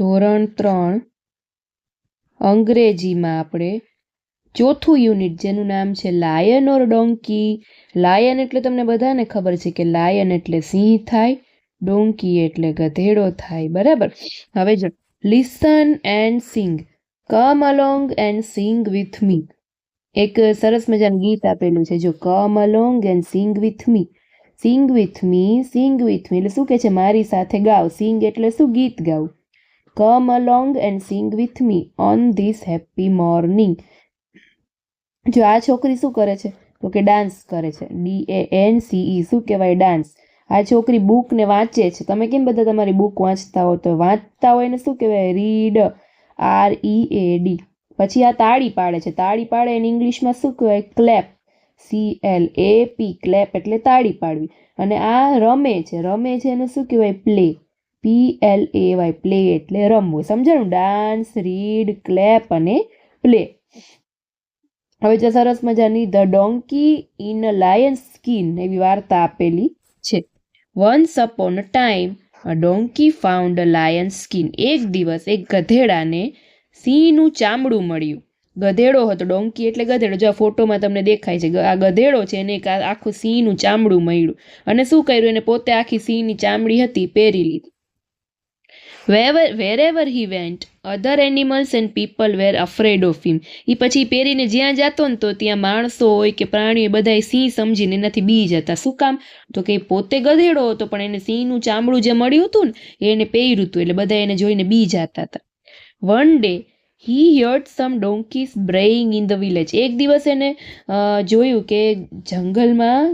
ધોરણ 3 અંગ્રેજીમાં આપણે ચોથું યુનિટ જેનું નામ છે લાયન ઓર ડોંકી. લાયન એટલે તમને બધાને ખબર છે કે લાયન એટલે સિંહ થાય, ડોંકી એટલે ગધેડો થાય, બરાબર. હવે જો listen and sing, come along and sing with me. એક સરસ મજાનું ગીત આપેલું છે, જો come along and sing with me. Sing with me, sing with me એટલે શું કે છે, મારી સાથે ગાવ. સિંગ એટલે શું, ગીત ગાવ. Come along and sing with me on this happy morning. જો આ છોકરી શું કરે છે તો કે ડાન્સ કરે છે, DANCE. શું કહેવાય, ડાન્સ. આ છોકરી બુકને વાંચે છે. તમે કેમ બધા તમારી બુક વાંચતા હો, તો વાંચતા હોય ને શું કહેવાય, રીડ, READ. પછી આ તાળી પાડે છે. તાળી પાડે એને ઇંગ્લિશમાં શું કહેવાય, ક્લેપ, CLAP, ક્લેપ એટલે તાળી પાડવી. અને આ રમે છે. રમે છે એનું શું કહેવાય, પ્લે, PLAY, પ્લે એટલે રમવું. સમજાણું? ડાન્સ, રીડ, ક્લેપ અને પ્લે. હવે જો સરસ મજાની the donkey in a lion skin એવી વાર્તા આપેલી છે. Once upon a time a donkey found a lion skin. એક દિવસ એક ગધેડાને સિંહનું ચામડું મળ્યું. ગધેડો હતો, ડોંકી એટલે ગધેડો. જો આ ફોટોમાં તમને દેખાય છે, આ ગધેડો છે, એને એક આખું સિંહનું ચામડું મળ્યું. અને શું કર્યું, એને પોતે આખી સિંહની ચામડી હતી પહેરી લીધી. Wherever he went, other animals and people were afraid of him. એ પછી પહેરીને જ્યાં જતો ને તો ત્યાં માણસો હોય કે પ્રાણીઓ બધા સિંહ સમજીને એનાથી બી જતા. શું કામ, તો કે પોતે ગધેડો હતો પણ એને સિંહનું ચામડું જે મળ્યું હતું ને એને પહેર્યું હતું, એટલે બધા એને જોઈને બી જતા હતા. One day he heard some donkeys braying in the village. એક દિવસ એને જોયું કે જંગલમાં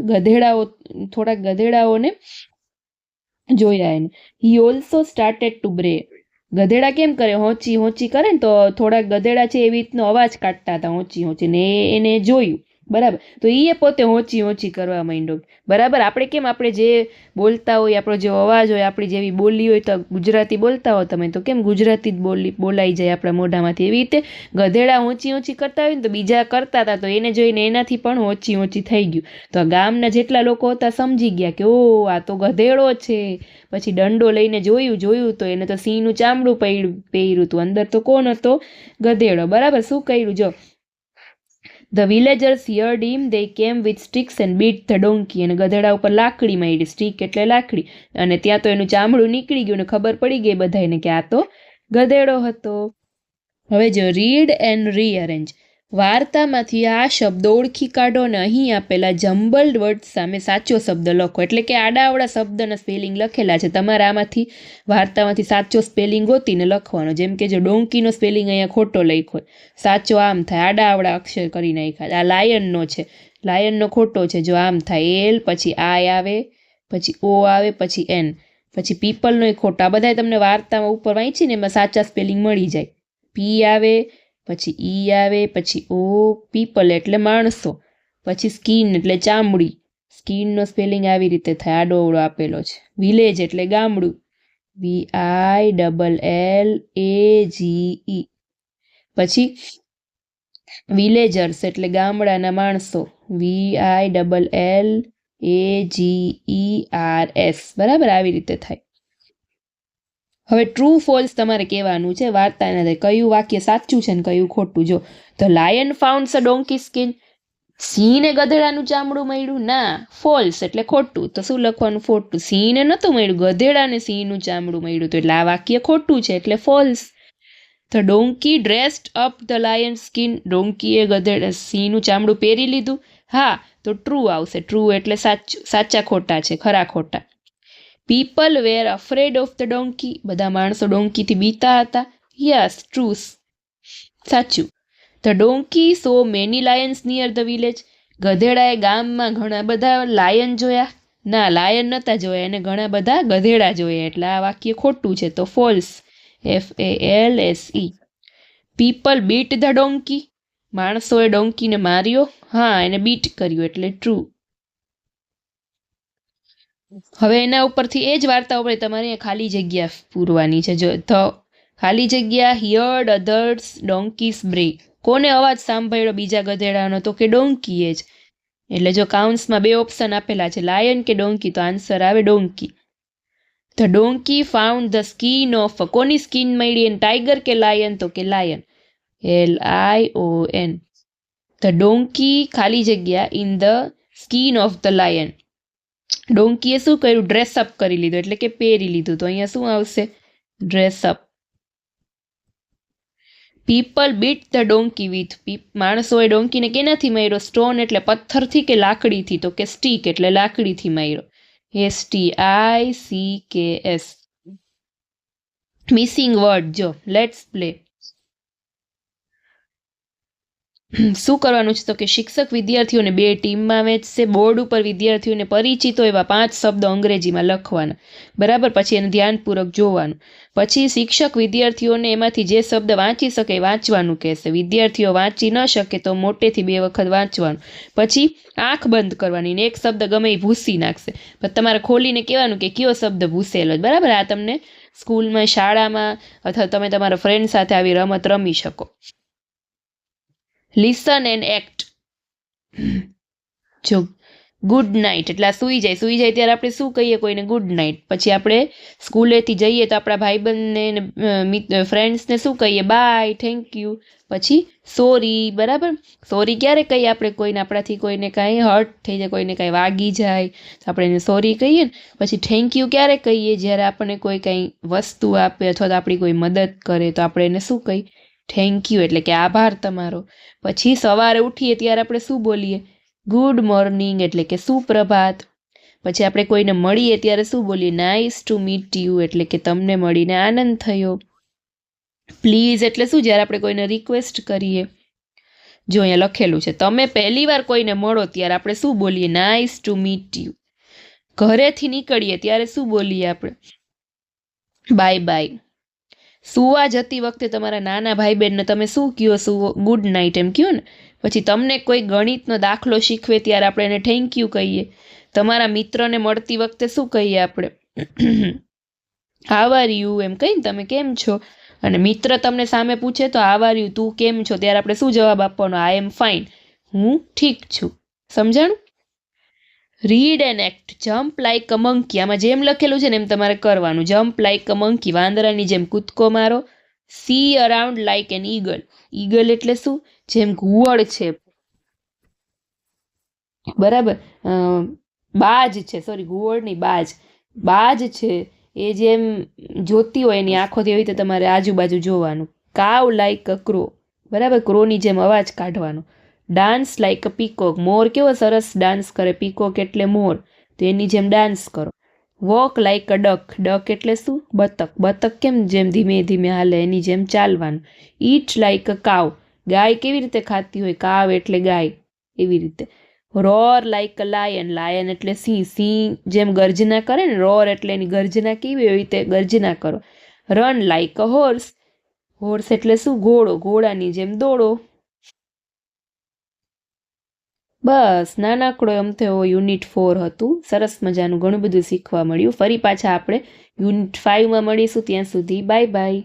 થોડાક ગધેડાઓને જોયા એને. He also started to bray. ગધેડા કેમ કરે, હોંચી હોંચી કરે ને, તો થોડાક ગધેડા છે એવી રીતનો અવાજ કાઢતા હતા, હોંચી હોંચી. ને એને જોયું, બરાબર. તો એ પોતે હોંચી હોંચી કરવા માંડ્યો, બરાબર. આપણે કેમ, આપણે જે બોલતા હોય, આપણો જે અવાજ હોય, આપણી જેવી બોલી હોય, તો ગુજરાતી બોલતા હો તમે તો કેમ ગુજરાતી જ બોલાઈ જાય આપણા મોઢામાંથી. એવી રીતે ગધેડા હોંચી હોંચી કરતા હોય ને તો બીજા કરતા હતા, તો એને જોઈને એનાથી પણ હોંચી હોંચી થઈ ગયું. તો ગામના જેટલા લોકો હતા સમજી ગયા કે ઓ આ તો ગધેડો છે. પછી દંડો લઈને જોયું તો એને તો સિંહનું ચામડું પહેર્યું હતું. અંદર તો કોણ હતો, ગધેડો, બરાબર. શું કર્યું, જો The villagers heard him, they came with sticks and beat the donkey. અને ગધેડા ઉપર લાકડી મારી, સ્ટીક એટલે લાકડી, અને ત્યાં તો એનું ચામડું નીકળી ગયું ને ખબર પડી ગઈ બધાને કે આ તો ગધેડો હતો. હવે જો રીડ એન્ડ રીઅરેન્જ. વાર્તામાંથી આ શબ્દ ઓળખી કાઢો અને અહીં આપેલા જમ્બલ્ડ વર્ડ સામે સાચો શબ્દ લખો. એટલે કે આડાઅવળા શબ્દના સ્પેલિંગ લખેલા છે, તમારે આમાંથી વાર્તામાંથી સાચો સ્પેલિંગ ગોતીને લખવાનો. જેમ કે જો ડોંકીનો સ્પેલિંગ અહીંયા ખોટો લખ્યો, સાચો આમ થાય, આડાઅવળા અક્ષર કરી નાખ્યા. આ લાયનનો છે, લાયનનો ખોટો છે, જો આમ થાય, L પછી I આવે, પછી O આવે, પછી N, પછી પીપલનો ખોટો. આ બધા તમને વાર્તામાં ઉપર વાંચીને એમાં સાચા સ્પેલિંગ મળી જાય. P આવે, પછી E આવે, પછી O, પીપલ એટલે માણસો, પછી સ્કિન એટલે ચામડી, સ્કિનનો સ્પેલિંગ આવી રીતે થાય, આડોઅવળો આપેલો છે. વિલેજ એટલે ગામડું, VILLAGE. પછી વિલેજર્સ એટલે ગામડાના માણસો, VILLAGERS, બરાબર. આવી રીતે થાય. હવે ટ્રુ ફોલ્સ તમારે કહેવાનું છે વાર્તાના થાય, કયું વાક્ય સાચું છે ને કયું ખોટું. જો the lion founds a donkey skin, સિંહને ગધેડાનું ચામડું મળ્યું, ના, ફોલ્સ એટલે ખોટું. તો શું લખવાનું, ખોટું. સિંહને નહોતું મળ્યું, ગધેડાને સિંહનું ચામડું મળ્યું, તો એટલે આ વાક્ય ખોટું છે, એટલે false. The donkey dressed up the lion skin, ડોંકીએ સિંહનું ચામડું પહેરી લીધું, હા, તો ટ્રુ આવશે. ટ્રુ એટલે સાચું, સાચા ખોટા છે, ખરા ખોટા. People were afraid of the donkey, બધા માણસો ડોંકીથી બીતા હતા, યસ, ટ્રુ, સાચું. The donkey saw many lions near the village, ગધેડાએ ગામમાં ઘણા બધા લાયન જોયા, ના, લાયન નહોતા જોયા, એને ઘણા બધા ગધેડા જોયા, એટલે આ વાક્ય ખોટું છે, તો false, FALSE. People bit the donkey, માણસોએ ડોંકીને માર્યો, હા, એને બીટ કર્યું, એટલે ટ્રુ. હવે એના ઉપરથી એ જ વાર્તા ઉપર તમારે ખાલી જગ્યા પૂરવાની છે. જો ખાલી જગ્યા હિયર્ડ અધર્સ ડોંકીસ બ્રે, કોને અવાજ સાંભળ્યો બીજા ગધેડાનો, તો કે ડોંકીએ જ. એટલે જો કાઉન્સમાં બે ઓપ્શન આપેલા છે, લાયન કે ડોંકી, તો આન્સર આવે donkey. The donkey found the skin of, કોની સ્કીન મળી એને, ટાઈગર કે લાયન? તો કે લાયન, LION. ધ ડોંકી ખાલી જગ્યા in the skin of the lion. ડોંકીએ શું કર્યું? ડ્રેસઅપ કરી લીધું, એટલે કે પહેરી લીધું. તો અહીંયા શું આવશે? Dress up. People bit the donkey with, માણસોએ ડોંકીને કેનાથી માર્યો? સ્ટોન એટલે પથ્થરથી કે લાકડીથી? તો કે સ્ટીક એટલે લાકડીથી માર્યો, STICKS. મિસિંગ વર્ડ જો, લેટ્સ પ્લે. શું કરવાનું છે? તો કે શિક્ષક વિદ્યાર્થીઓને 2 ટીમમાં વહેંચશે. બોર્ડ ઉપર વિદ્યાર્થીઓને પરિચિતો એવા 5 શબ્દો અંગ્રેજીમાં લખવાના, બરાબર? પછી એને ધ્યાનપૂર્વક જોવાનું. પછી શિક્ષક વિદ્યાર્થીઓને એમાંથી જે શબ્દ વાંચી શકે એ વાંચવાનું કહેશે. વિદ્યાર્થીઓ વાંચી ન શકે તો મોટેથી 2 વખત વાંચવાનું. પછી આંખ બંધ કરવાની ને એક શબ્દ ગમે એ ભૂસી નાખશે. પછી તમારે ખોલીને કહેવાનું કે કયો શબ્દ ભૂસેલો, બરાબર? આ તમને સ્કૂલમાં, શાળામાં અથવા તમે તમારા ફ્રેન્ડ સાથે આવી રમત રમી શકો. Listen and act. જો ગુડ નાઇટ એટલે સૂઈ જાય ત્યારે આપણે શું કહીએ કોઈને? Good night. પછી આપણે સ્કૂલેથી જઈએ તો આપણા ભાઈબંધને, ફ્રેન્ડ્સને શું કહીએ? Bye, thank you. પછી સોરી, બરાબર? સોરી ક્યારે કહીએ આપણે કોઈને? આપણાથી કોઈને કાંઈ હર્ટ થઈ જાય, કોઈને કાંઈ વાગી જાય તો આપણે એને સોરી કહીએ ને. પછી થેન્ક યુ ક્યારે કહીએ? જ્યારે આપણને કોઈ કાંઈ વસ્તુ આપે અથવા તો આપણી કોઈ મદદ કરે તો આપણે એને શું કહીએ? થેન્ક યુ એટલે કે આભાર તમારો. પછી સવારે ઉઠીએ ત્યારે આપણે શું બોલીએ? ગુડ મોર્નિંગ એટલે કે સુપ્રભાત. પછી આપણે કોઈને મળીએ ત્યારે શું બોલીએ? નાઇસ ટુ મીટ યુ એટલે કે તમને મળીને આનંદ થયો. પ્લીઝ એટલે શું? જ્યારે આપણે કોઈને રિક્વેસ્ટ કરીએ. જો અહીંયા લખેલું છે, તમે પહેલી વાર કોઈને મળો ત્યારે આપણે શું બોલીએ? Nice to meet you. ઘરેથી નીકળીએ ત્યારે શું બોલીએ આપણે? Bye bye. સુવા જતી વખતે તમારા નાના ભાઈ બહેનને તમે શું કહો? ગુડ નાઇટ એમ કહો ને. પછી તમને કોઈ ગણિતનો દાખલો શીખવે ત્યારે આપણે એને થેન્ક યુ કહીએ. તમારા મિત્રને મળતી વખતે શું કહીએ આપણે? હાવ આર યુ એમ કહીને તમે કેમ છો. અને મિત્ર તમને સામે પૂછે તો હાવ આર યુ, તું કેમ છો? ત્યારે આપણે શું જવાબ આપવાનો? આઈ એમ ફાઇન, હું ઠીક છું. સમજાણું? Read and act. Jump like a monkey. આમાં જેમ લખેલું છે ને એમ તમારે કરવાનું. જમ્પ લાઇક અ મંકી, વાંદરાની જેમ કૂદકો મારો. C around like N eagle. Eagle એટલે શું? જેમ ઘુવડ છે, બરાબર? બાજ છે, સોરી ઘુવડ નહીં, બાજ. બાજ છે એ જેમ જોતી હોય એની આંખોથી એવી રીતે તમારે આજુબાજુ જોવાનું. કાવ લાઇક અ ક્રો, બરાબર? ક્રોની જેમ અવાજ કાઢવાનો. Dance like a peacock. મોર કેવો સરસ ડાન્સ કરે, પીકોક એટલે મોર, તો એની જેમ ડાન્સ કરો. Walk like a duck. Duck એટલે શું? બતક. બતક કેમ જેમ ધીમે ધીમે હાલે એની જેમ ચાલવાનું. ઈટ લાઇક અ કાવ. ગાય કેવી રીતે ખાતી હોય? કાવ એટલે ગાય, એવી રીતે. Roar like a lion. Lion એટલે સિંહ. સિંહ જેમ ગર્જના કરે ને, રોર એટલે એની ગર્જના કેવી એવી રીતે ગર્જના કરો. Run like a horse. Horse એટલે શું? ઘોડો. ઘોડાની જેમ દોડો. બસ નાનકડો અમથો યુનિટ 4 હતું. સરસ મજાનું ઘણું બધું શીખવા મળ્યું. ફરી પાછા આપણે યુનિટ 5માં મળીશું. ત્યાં સુધી બાય બાય.